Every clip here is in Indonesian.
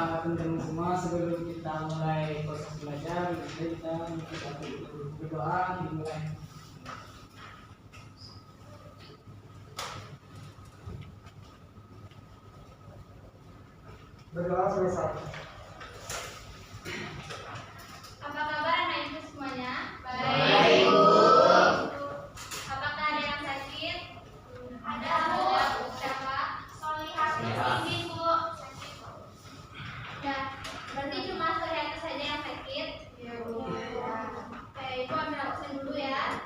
teman-teman semua, sebelum kita mulai proses belajar, kita berdoa dimulai. Berdoa selesai. Apa kabar anak ibu semuanya? Baik, Bu. Apakah ada yang sakit? Ada, Bu. Siapa? Solihah Sehat. ini, Bu. Ya, berarti cuma Solihah saja yang sakit. Ya, Bu. Oke, ibu ambil absen dulu ya.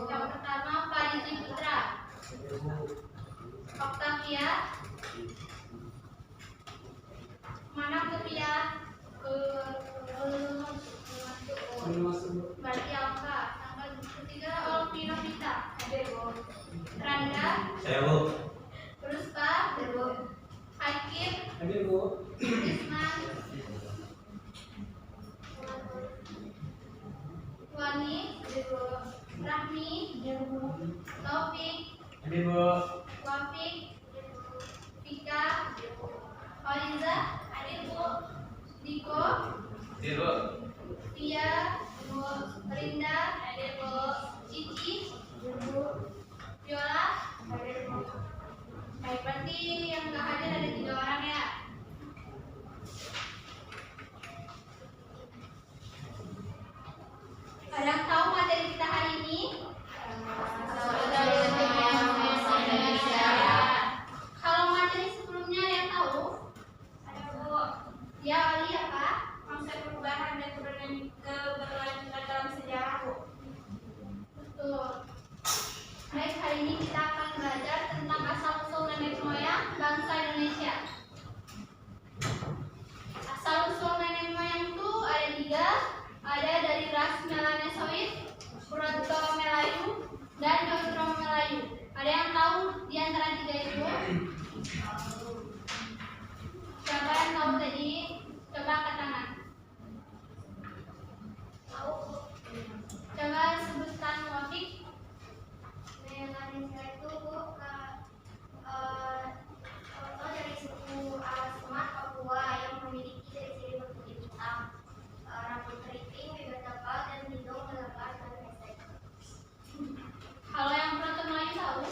Yang pertama Faridi Putra, Octavia, mana Putria? Berarti Alfa. Tanggal ketiga Olvino Vita, Randa, Saya, Bu. Ruspa, Hakim, Hadir, Bu. Isman, Wani, Rahmi, Taufik, Hadir, Bu. Wafik, Vika, Oliza, Hadir, Bu. Diko, Hadir, Bu. Tia, Rinda, Hadir, Bu. Cici, Viola, Baik, berarti yang nggak hadir ada 3 orang ya. Ada yang tahu materi kita hari ini? Kalau materi sebelumnya ada yang tahu? Ada, Bu. Ya, Oli apa? Konsep perubahan dan keberlanjutan dalam sejarah, Bu. Betul. Baik, hari ini kita akan belajar tentang asal-usul nenek moyang bangsa Indonesia. Asal-usul nenek moyang itu ada 3, ada dari ras Melanesoid, Proto Melayu, dan Neutro Melayu. Ada yang tahu di antara 3 itu? Siapa yang tahu tadi? Coba angkat tangan. Tahu, Bu. Coba sebutkan Wafik. Melanesia itu, Bu, contoh dari suku Alasmat, Papua yang memiliki ciri-ciri berkulit hitam, rambut keriting, bibir tebal, dan hidung melebar dan pesek. Kalau yang Proto Melayu tahu?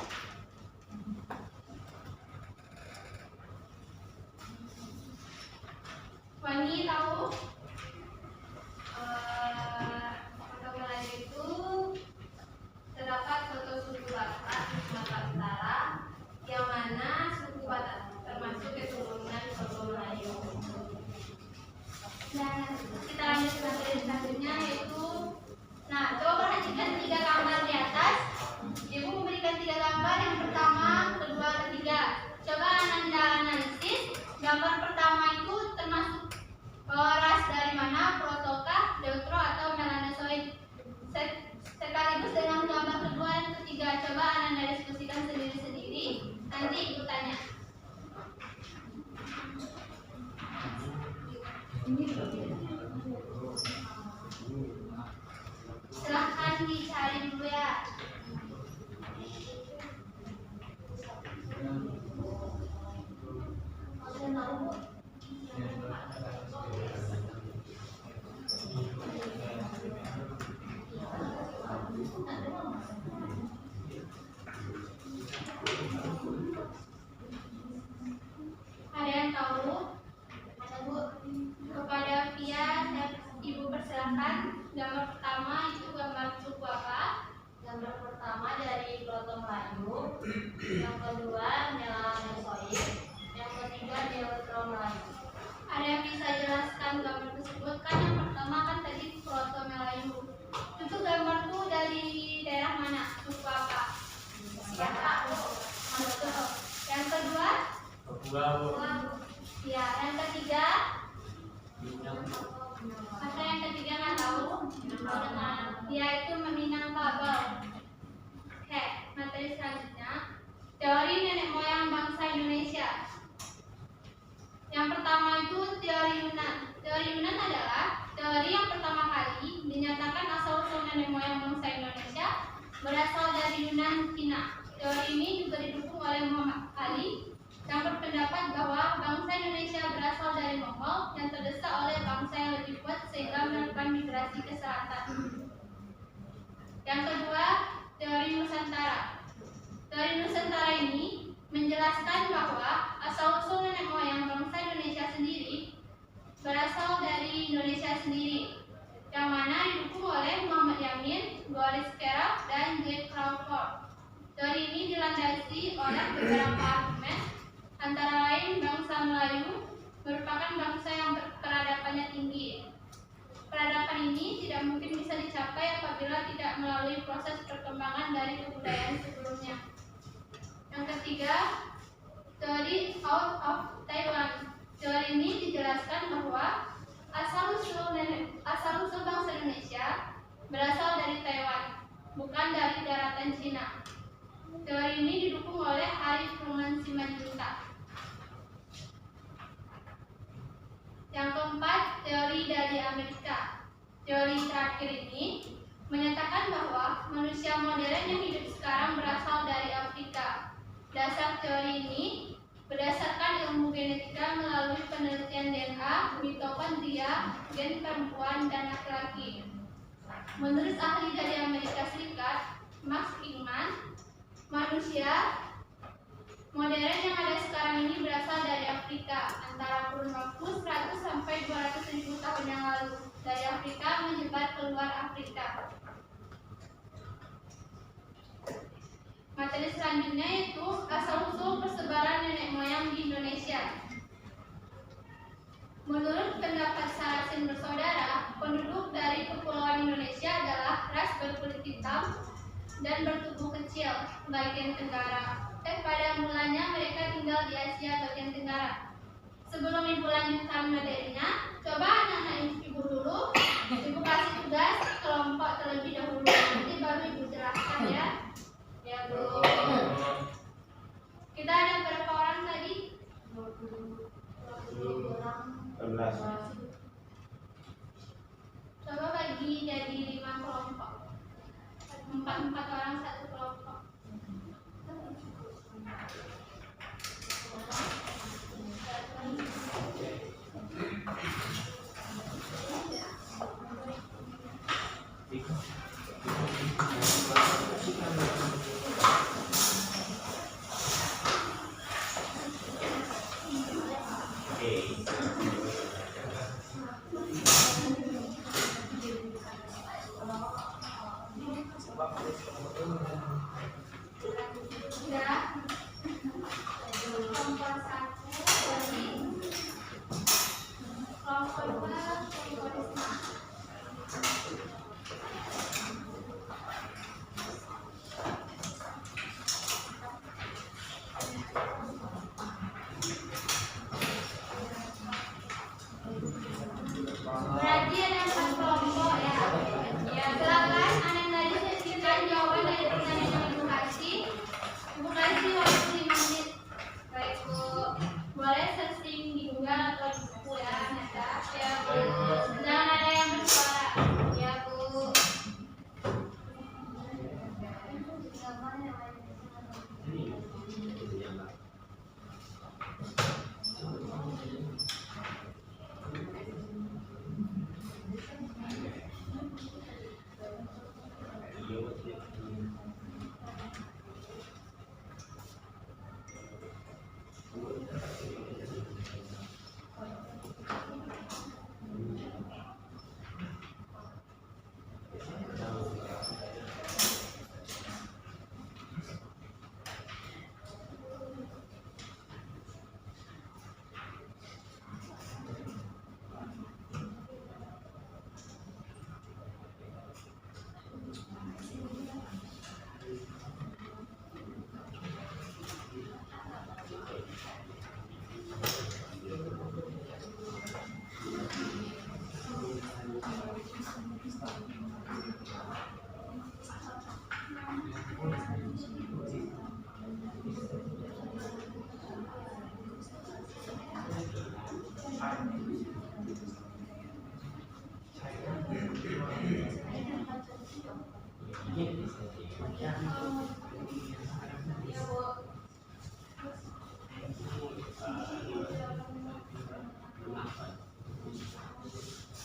Wani tahu? Proto Melayu itu terdapat suatu suku Batak di Sumatera Utara, yang mana suku Batak termasuk keturunan Proto Melayu. Dan kita lanjut ke materi selanjutnya yaitu, nah coba perhatikan 3 gambar di atas. Ibu memberikan 3 gambar, yang pertama, kedua, ketiga. Coba Anda analisis. Gambar pertama itu termasuk ras dari mana? Protokah, Neutro, atau Melanesoid? Sekaligus dengan gambar kedua dan ketiga. Coba Anda diskusikan sendiri-sendiri. Nanti ibu tanya. Silahkan dicari dulu ya. Ada yang tahu? Ada, Bu. Kepada Via, ibu persilahkan. Gambar pertama itu gambar suku apa? Gambar pertama dari Proto Melayu, yang kedua Melanesoid, yang ketiga Neutro Melayu. Ada yang bisa jelaskan gambar tersebut? Kan yang pertama kan tadi Proto Melayu. Itu gambar tuh dari daerah mana? Suku apa? Siapa, Bu? Betul. Yang kedua? Papua, Bu. Ya, yang ketiga? Masa yang ketiga nggak tahu? Dia itu Minangkabau. Oke, materi selanjutnya. Teori nenek moyang bangsa Indonesia. Yang pertama itu teori Yunan. Teori Yunan adalah teori yang pertama kali dinyatakan asal-usul nenek moyang bangsa Indonesia berasal dari Yunan, Cina. Teori ini juga didukung oleh Muhammad Ali yang berpendapat bahwa bangsa Indonesia berasal dari dan Mongol yang terdesak oleh bangsa yang lebih kuat sehingga melakukan migrasi ke selatan. Yang kedua, teori Nusantara. Teori Nusantara ini menjelaskan bahwa asal-usul nenek moyang bangsa Indonesia sendiri berasal dari Indonesia sendiri, yang mana didukung oleh Muhammad Yamin, Boris Karloff, dan Jack Crawford. Teori ini dilandasi oleh beberapa argumen, antara lain bangsa Melayu merupakan bangsa yang peradabannya tinggi. Peradaban ini tidak mungkin bisa dicapai apabila tidak melalui proses perkembangan dari kebudayaan sebelumnya. Yang ketiga, teori Out of Taiwan. Teori ini dijelaskan bahwa asal-usul bangsa Indonesia berasal dari Taiwan, bukan dari daratan Cina. Teori ini didukung oleh Arif Ruman Simanjuntak. Yang keempat, teori dari Amerika. Teori terakhir ini menyatakan bahwa manusia modern yang hidup sekarang berasal dari Afrika. Dasar teori ini berdasarkan ilmu genetika melalui penelitian DNA, mitokondria, gen perempuan dan laki-laki. Menurut ahli dari Amerika Serikat, Max Kingman, manusia modern yang ada sekarang ini berasal dari Afrika, antara kurun waktu 100 sampai 200.000 tahun yang lalu. Dari Afrika menyebar keluar Afrika. Materi selanjutnya yaitu asal-usul persebaran nenek moyang di Indonesia. Menurut pendapat Sarasin bersaudara, penduduk dari kepulauan Indonesia adalah ras berkulit hitam dan bertubuh kecil bagian tenggara. Pada mulanya mereka tinggal di Asia bagian tenggara. Sebelum ibu lanjutkan materinya, coba anak-anak ibu dulu. Ibu kasih tugas kelompok terlebih dahulu, nanti baru ibu jelaskan ya. Ya Bu. Kita ada berapa orang tadi? 20 orang. 11. Coba bagi jadi 5 kelompok. 4 orang satu kelompok. Berarti ada 4 kelompok ya. Silakan anak tadi sisihkan jawaban dari pertanyaan yang Ibu kasih. Ibu kasih waktu 5 menit. Baik Bu, boleh searching di Google atau di buku ya, Nada. Ya Bu, jangan ada yang bersuara. Ya Bu.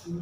Sudah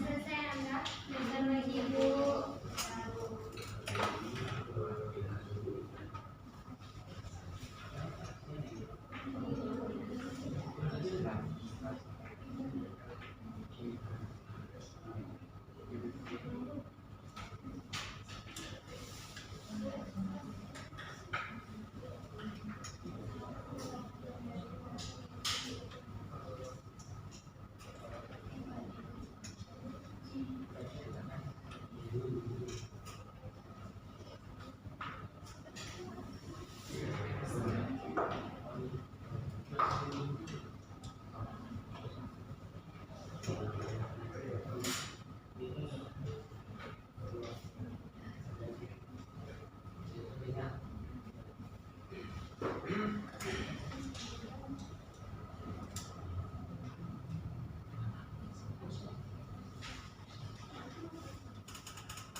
selesai Anda? Bentar lagi Bu.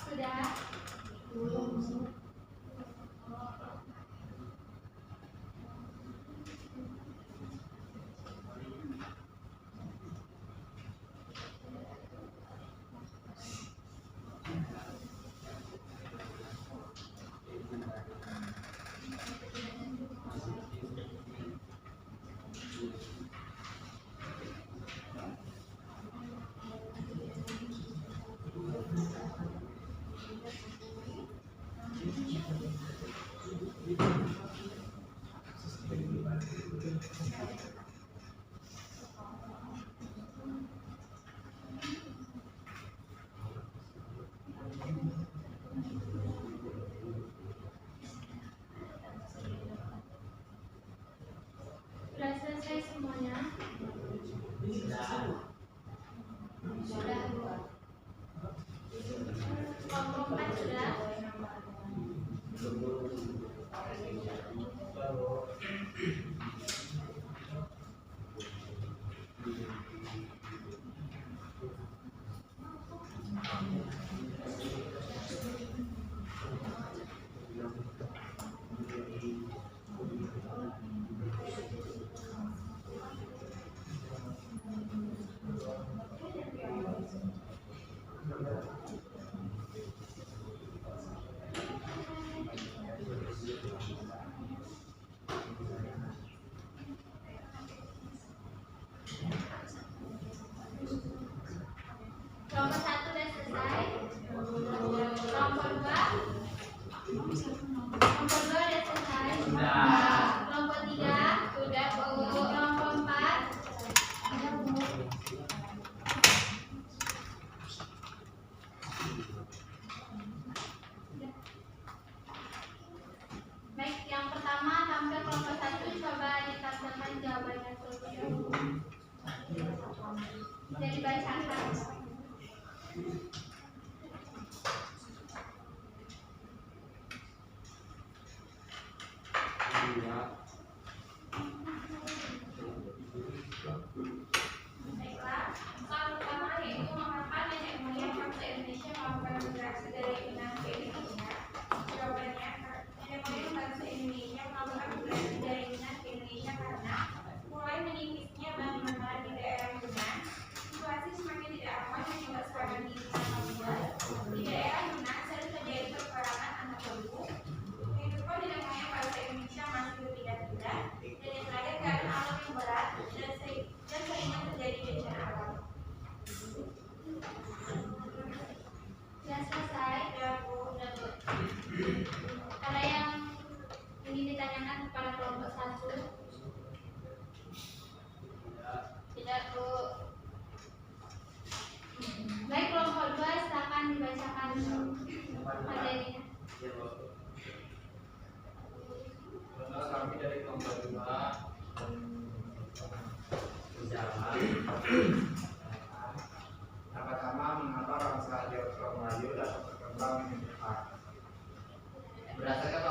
Sudah? Sudah selesai semuanya? Sudah Bu. Kelompok 4 sudah? dan dibacakan. Baiklah, soal pertama yaitu mengapa nenek moyang bangsa Indonesia melakukan migrasi dari Yunani ke Indonesia. Jawabannya, nenek moyang bangsa Indonesia melakukan migrasi dari Yunani ke Indonesia karena mulai menipisnya bahan makanan di daerah Yunan, situasi semakin tidak aman yang membuat serangan di Yunan membuat di daerah Yunan sering terjadi peperangan antar suku. Kehidupan nenek moyang bangsa Indonesia masih berpindah-pindah dan yang terakhir karena alam yang berat dan seringnya terjadi bencana alam. Sudah selesai. Ya, Bu. Sudah, Bu. Ada yang ingin ditanyakan kepada kelompok 1? Tidak, Bu. Baik, kelompok 2 silakan dibacakan materinya. Ya, Bu. Karena kami dari kelompok 2 berjalan. Yang pertama, mengapa bangsa Jawa Melayu dapat berkembang dengan cepat? Berdasarkan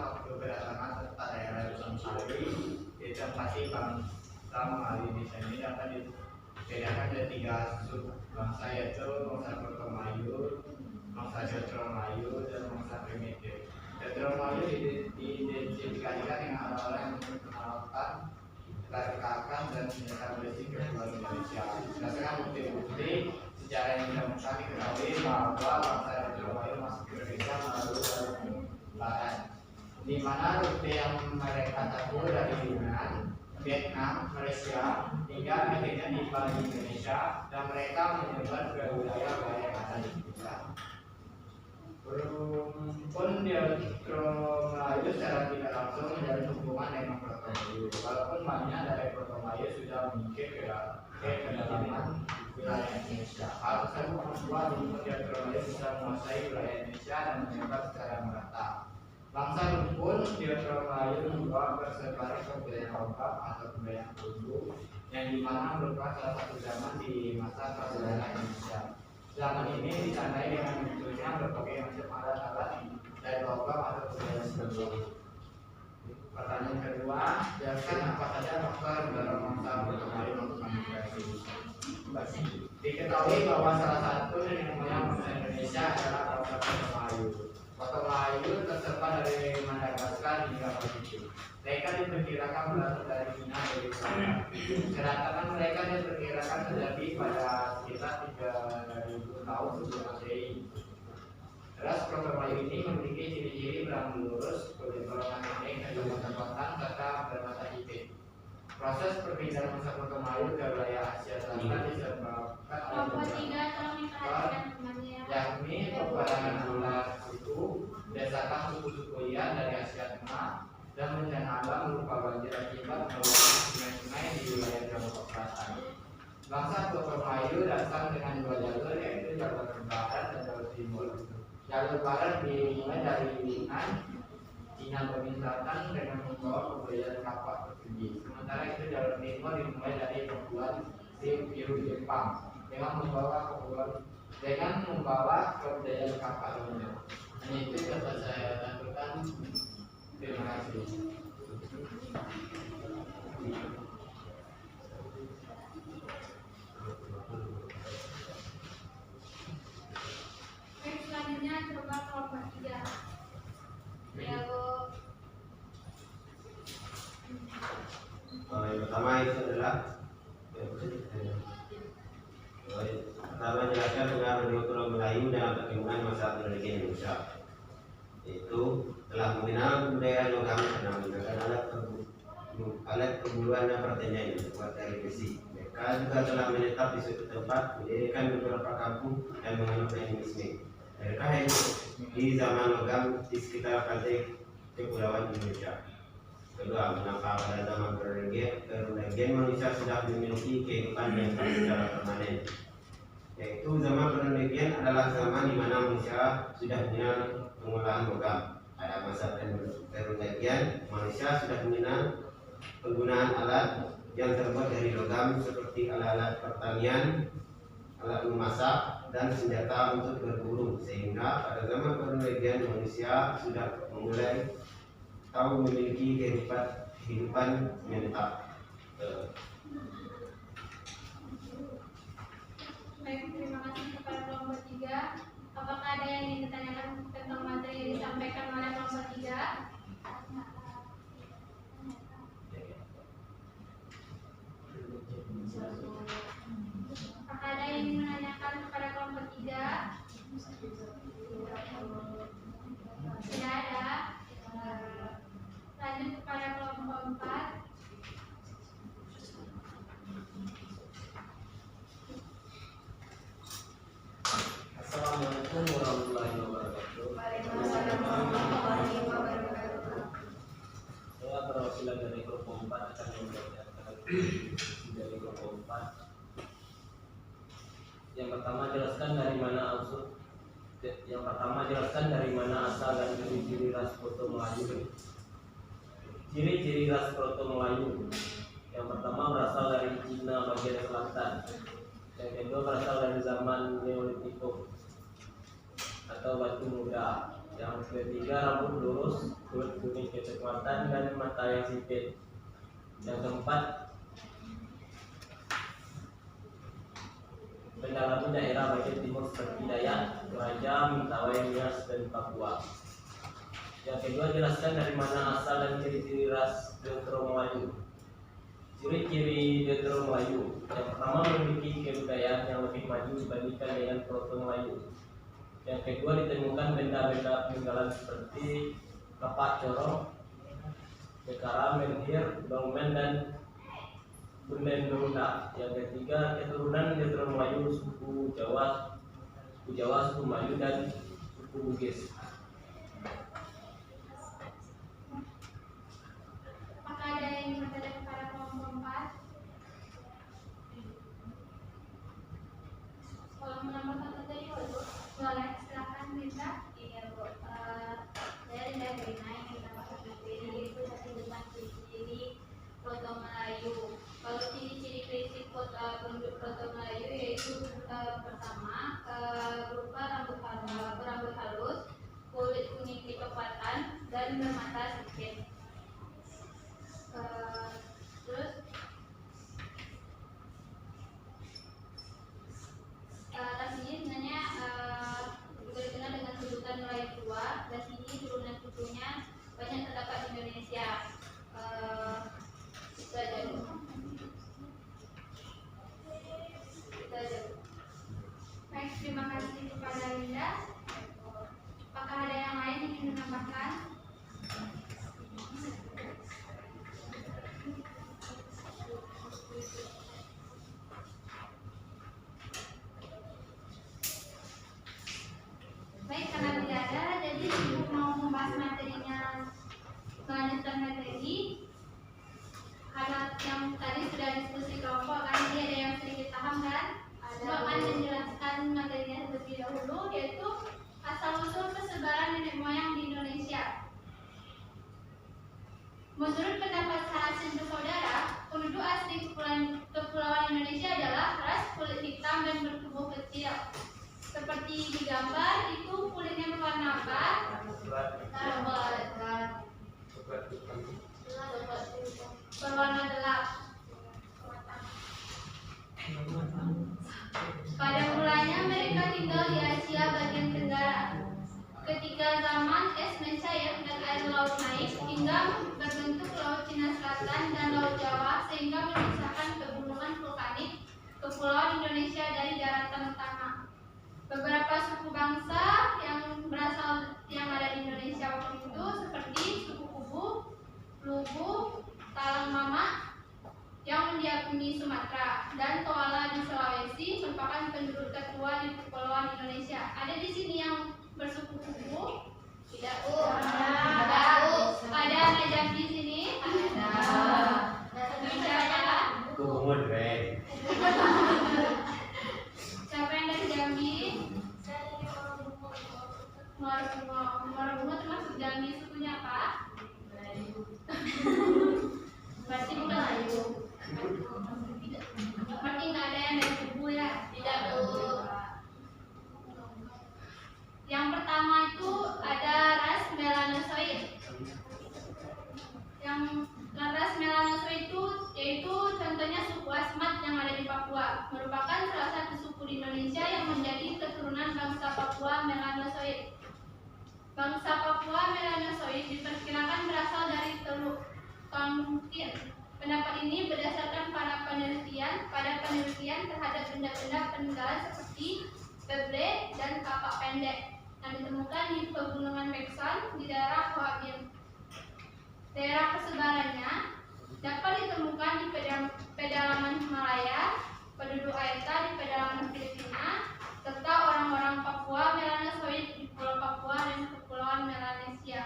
waktu kedatangan serta daerah Nusantara, itu pasti bangsa Melayu di sini dapat dibedakan dari 3 sub bangsa, yaitu bangsa Proto Melayu, bangsa Jotro Melayu, dan bangsa primitif. Jotro Melayu diidentifikasikan dengan orang-orang yang memperkenalkan keterkaitan dan senjata besi ke luar Indonesia. Berdasarkan bukti-bukti sejarah yang tidak mungkin diketahui bahwa bangsa Jotro Melayu masuk ke Indonesia melalui jalur barat, di mana rute yang mereka tempuh dari Yunan, Vietnam, Malaysia hingga akhirnya tiba di Indonesia, dan mereka menyebar ke wilayah-wilayah yang ada di kita. Pun Jotro Melayu secara tidak langsung menjalin hubungan dengan Proto Melayu, walaupun banyak dari Proto Melayu sudah menyingkir ke kedalaman wilayah Indonesia. Hal tersebut membuat Jotro Melayu bisa menguasai wilayah Indonesia dan menyebar secara merata. Bangsa pun Jotro Melayu membawa persebaran kebudayaan lokal atau kebudayaan Kundu, yang dimana merupakan salah satu zaman di masa perjalanan Indonesia. Zaman ini ditandai dengan munculnya berbagai macam alat-alat dari logam atau kebudayaan sebelumnya. Pertanyaan kedua, jelaskan apa saja faktor mendorong bangsa Proto Melayu melakukan migrasi. Diketahui bahwa salah satu nenek moyang bangsa Indonesia adalah bangsa Proto Melayu. Proto Melayu tersebar dari Madagaskar hingga Maluku. Mereka diperkirakan berasal dari Cina dari Korea. Kedatangan mereka diperkirakan terjadi pada sekitar 3.000 tahun sebelum Masehi. Ras Proto Melayu ini memiliki ciri-ciri berambut lurus, kulit golongan pendek dan bermata kotak serta bermata hitam. Proses perpindahan bangsa Proto Melayu ke wilayah Asia Selatan disebabkan oleh Kelompok 3 tolong diperhatikan temannya. yakni peperangan antar suku, desakan suku-suku liar dari Asia Tengah, dan bencana alam berupa banjir akibat meluapnya sungai-sungai di wilayah Jawa Selatan. Bangsa Proto Melayu datang dengan 2 jalur, yaitu jalur barat dan jalur timur. Jalur barat dimulai dari Yunan, Cina bagian selatan dengan membawa kebudayaan kapak Portugis. Sementara itu jalur timur dimulai dari Papuan Biru Jepang dengan membawa kebudayaan kapak dunia. Dan itu dapat saya lakukan. Terima kasih. Baik, selanjutnya coba kelompok 3. Ya, Bu. Yang pertama itu adalah pertama jelaskan pengaruh Jotro Melayu dalam perkembangan masyarakat Indonesia, yaitu telah mengenal budaya logam karena menggunakan alat perburuan dan pertanian yang terbuat dari besi. Mereka juga telah menetap di suatu tempat, mendirikan beberapa kampung dan menganut animisme. Mereka hidup di zaman logam di sekitar pantai kepulauan Indonesia. Kedua, mengapa pada zaman Perundingan manusia sudah memiliki kehidupan yang secara permanen, yaitu zaman Perundingan adalah zaman di mana manusia sudah mengenal pengolahan logam. Pada masa Perundingan, manusia sudah mengenal penggunaan alat yang terbuat dari logam seperti alat-alat pertanian, alat memasak, dan senjata untuk berburu, sehingga pada zaman perundingan manusia sudah mulai tahu memiliki kehidupan mental. Baik, terima kasih kepada kelompok 3. Apakah ada yang ingin ditanyakan tentang materi yang disampaikan oleh kelompok 3? Apakah ada yang ingin menanyakan kepada kelompok 3? Tidak ada. Lanjut kepada kelompok 4. Assalamualaikum warahmatullahi wabarakatuh. Saya perwakilan dari kelompok 4 akan membacakan dari kelompok 4. Yang pertama jelaskan dari mana asal dan ciri-ciri ras Proto Melayu. Ciri-ciri ras Proto Melayu. Yang pertama berasal dari Cina bagian selatan. Yang kedua berasal dari zaman Neolitikum atau batu muda. Yang ketiga rambut lurus, kulit kuning kecoklatan, dan mata yang sipit. Yang keempat mendalami daerah bagian timur seperti Dayak, Toraja, Mentawai, Nias, dan Papua. Yang kedua jelaskan dari mana asal dan ciri-ciri ras Deutero Melayu. Ciri-ciri Deutero Melayu. Yang pertama memiliki kebudayaan yang lebih maju dibandingkan dengan Proto Melayu. Yang kedua ditemukan benda-benda peninggalan seperti kapak corong, bekara, menhir, dongmen, dan bunden berunda. Yang ketiga keturunan Deutero Melayu suku Jawa, suku Melayu, dan suku Bugis. Apakah ada yang bertanya kepada kelompok 4? Kalau menambahkan materi, boleh silakan Minta. Iya Bu, saya Linda Rina yang menambahkan materi yaitu tentang ciri-ciri Proto Melayu. Kalau ciri-ciri fisik penduduk Proto Melayu yaitu pertama berupa rambut halus, kulit kuning kecoklatan, dan bermata sipit. Terus ras ini sebenarnya juga dikenal dengan sebutan Melayu tua. Ras ini turunan sukunya banyak terdapat di Indonesia. Itu aja. Baik, terima kasih kepada Linda. Apakah ada yang lain yang ingin menambahkan? Baik, karena tidak ada, jadi ibu mau membahas materinya, melanjutkan materi. Karena yang tadi sudah diskusi kelompok kan, jadi ada yang sedikit paham kan? Ibu akan menjelaskan materinya terlebih dahulu, yaitu asal-usul persebaran nenek moyang di Indonesia. Menurut pendapat Hashim bersaudara, penduduk asli kepulauan Indonesia adalah ras kulit hitam dan bertubuh kecil. Seperti di gambar itu kulitnya berwarna apa? Berwarna gelap. Pada mulanya mereka tinggal di Asia bagian tenggara. Ketika zaman es mencair dan air laut naik hingga berbentuk Laut Cina Selatan dan Laut Jawa, sehingga memisahkan pegunungan vulkanik kepulauan Indonesia dari daratan utama. Beberapa suku bangsa yang ada di Indonesia waktu itu seperti suku Kubu, Lubu, Talang Mama yang mendiami Sumatera, dan Toala di Sulawesi merupakan penduduk tertua di kepulauan Indonesia. Ada di sini yang bersuku Kubu? Tidak, Bu. Ada, Bu. Ada Najam di sini? Ada. Siapa? Kubu Dren. Siapa yang dari Jambi? Muara-Bunga termasuk Jambi, sukunya apa? Berarti bukan Melayu. Bangsa Papua Melanosoid diperkirakan berasal dari Teluk Tongkin. Pendapat ini berdasarkan pada penelitian terhadap benda-benda peninggalan seperti beble dan kapak pendek yang ditemukan di pegunungan Beksan di daerah Huabin. Daerah persebarannya dapat ditemukan di pedalaman Himalaya, penduduk Aeta di pedalaman Filipina, serta orang-orang Papua Melanosoid di Pulau Papua dan Kepulauan Melanesia.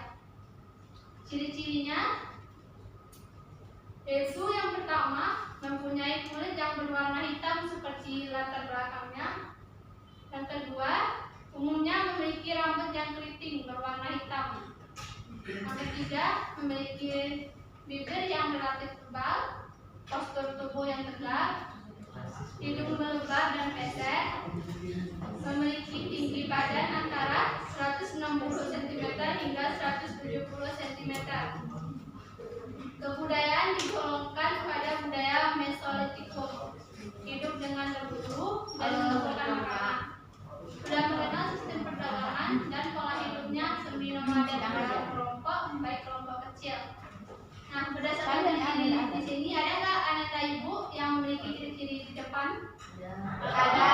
Ciri-cirinya yaitu yang pertama, mempunyai kulit yang berwarna hitam seperti latar belakangnya. Yang kedua, umumnya memiliki rambut yang keriting berwarna hitam. Yang ketiga, memiliki bibir yang relatif tebal, postur tubuh yang tegak, hidung melebar dan pesek, memiliki tinggi badan antara 160 cm hingga 170 cm. Kebudayaan digolongkan pada budaya Mesolitikum, hidup dengan berburu dan mengumpulkan makanan. Sudah mengenal sistem perdagangan dan pola hidupnya semi nomaden dalam kelompok, baik kelompok kecil. Nah, berdasarkan ciri di sini ada nggak anak ibu yang memiliki ciri-ciri di depan? Ada.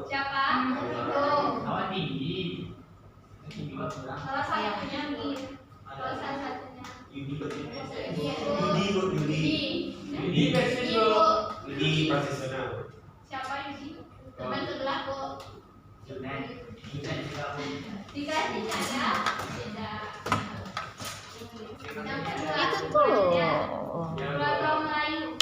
Siapa? Awak tinggi. Salah satunya nih. Salah satunya. Yudi versi lo. Yudi profesional. Siapa Yudi? Teman sebelah kok. Dikasih saya. Tidak. Yang kedua. Itu tuh. Proto Melayu.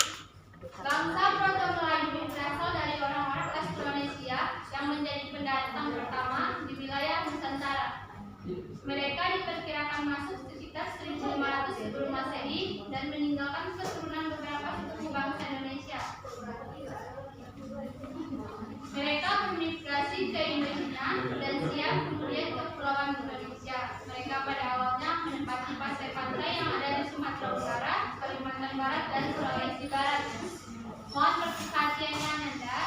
Bangsa Proto Melayu berasal dari orang-orang Austronesia yang menjadi pendatang pertama di wilayah Nusantara. Mereka diperkirakan masuk sekitar 1500 sebelum Masehi dan meninggalkan keturunan beberapa suku bangsa Indonesia. Mereka bermigrasi ke Indonesia dan siap kemudian ke Kepulauan Indonesia. Mereka pada awalnya menempati pantai-pantai yang ada di Sumatera Utara, Kalimantan Barat, dan Sulawesi Barat. Mohon perhatiannya Nanda.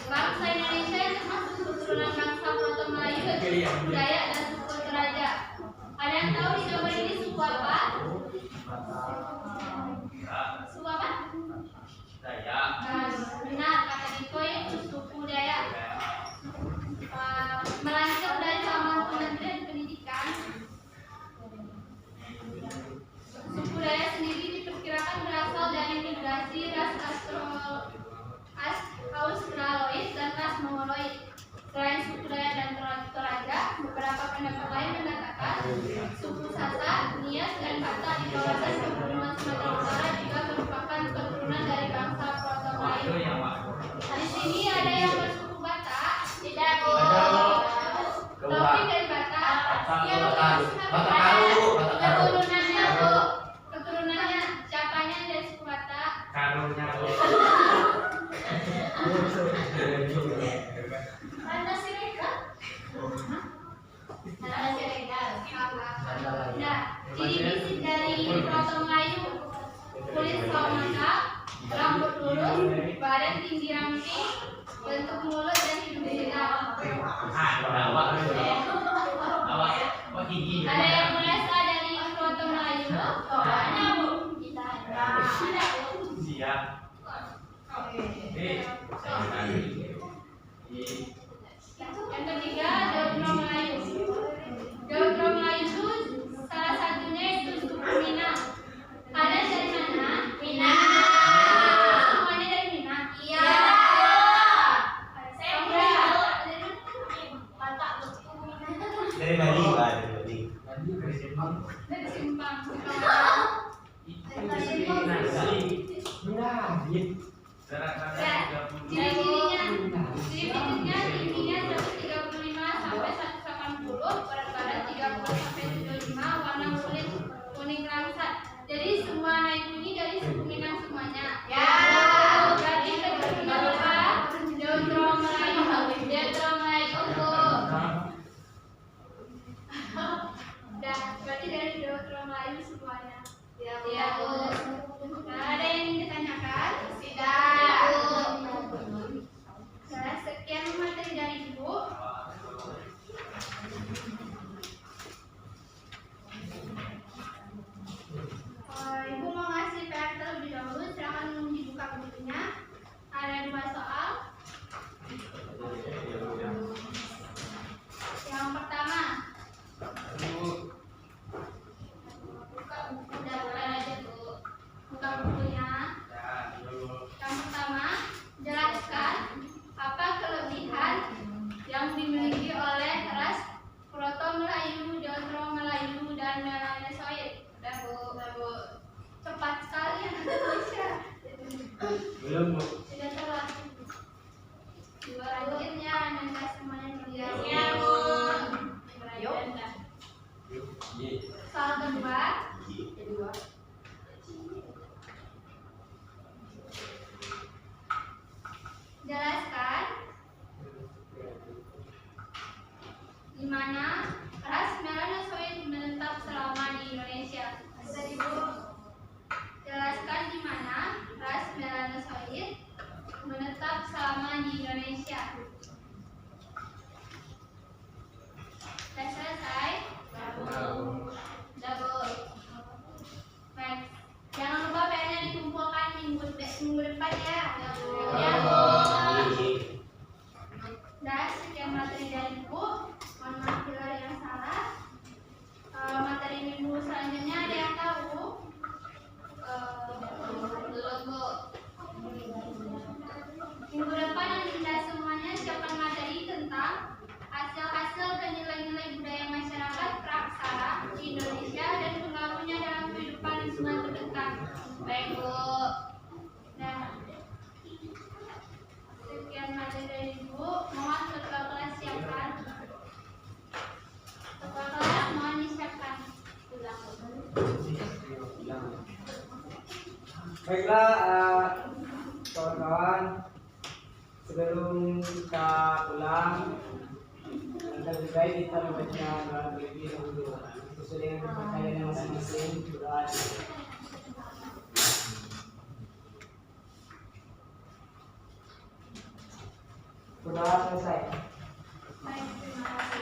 Bangsa Indonesia yang termasuk keturunan bangsa Proto Melayu, suku Dayak dan suku Toraja. Ada yang tahu di gambar ini suku apa? Suku apa? Dayak. Benar, kata Diko itu suku Dayak. Melansir dari laman Kementerian Pendidikan, suku Dayak sendiri diperkirakan berasal dari migrasi ras Australoid dan ras Mongoloid. Selain suku Dayak dan Toraja, beberapa pendapat lain mengatakan suku Sasak, Nias, dan Batak di kawasan pegunungan Sumatera Utara juga merupakan keturunan dari bangsa Proto Melayu. Di sini ada yang bersuku Batak, tidak Bu. Taufik dari Batak. Yang keturunannya Bu. Keturunannya siapanya dari suku Batak? Karunya Bu. Anda Siregar. Nah, ciri fisik dari Proto Melayu: kulit sawo mangkak, rambut lurus, badan tinggi ramping, bentuk mulut dan hidung besar. Awak tinggi. Ada yang berasal dari Proto Melayu? Ada Bu. Ada Bu. Siap. Yang ketiga, Daudro Melayu. Daudro Melayu itu salah satunya itu suku Minang. Kalian dari mana? Minang. Semuanya dari Minang? Iya. Saya Dari Bali, Pak. Dari Bali. dari Simpang. Ciri-cirinya tingginya 135 sampai 180, berat badan 30 sampai 75, warna kulit kuning langsat. Jadi semua naik ini dari suku Minang semuanya. Ya. Berarti keturunan apa? Daudro Melayu. Daudro Melayu Bu. Udah, berarti dari Daudro Melayu semuanya. Ya Bu. Nah, ada yang ingin ditanyakan? Tidak. Nah, sekian belum Bu. Sudah telah. Selanjutnya Anda semuanya terlihat. Ya, Bu. Soal kedua. Jelaskan di mana ras melanosoid menetap selama di Indonesia. Jelaskan di mana ras melanosoid menetap selama di Indonesia. Sudah selesai? Double. Baik. Jangan lupa PR-nya dikumpulkan minggu depan ya. Ya, Bu. Dan sekian materi dari Ibu. Mohon maaf bila ada yang salah. Materi minggu selanjutnya ada yang tahu? Belum, Bu. Minggu depan Anda semuanya siapkan materi tentang hasil-hasil dan nilai-nilai budaya masyarakat Praksara di Indonesia dan pengaruhnya dalam kehidupan lingkungan terdekat. Baik, Bu. Nah, sekian materi dari Ibu. Mohon ketua kelas siapkan. Ketua kelas mohon disiapkan. Baiklah, kawan-kawan, sebelum kita pulang, lebih baik kita membaca doa terlebih dahulu. Sesuai dengan kepercayaan masing-masing, doa. Doa selesai. Baik, terima kasih.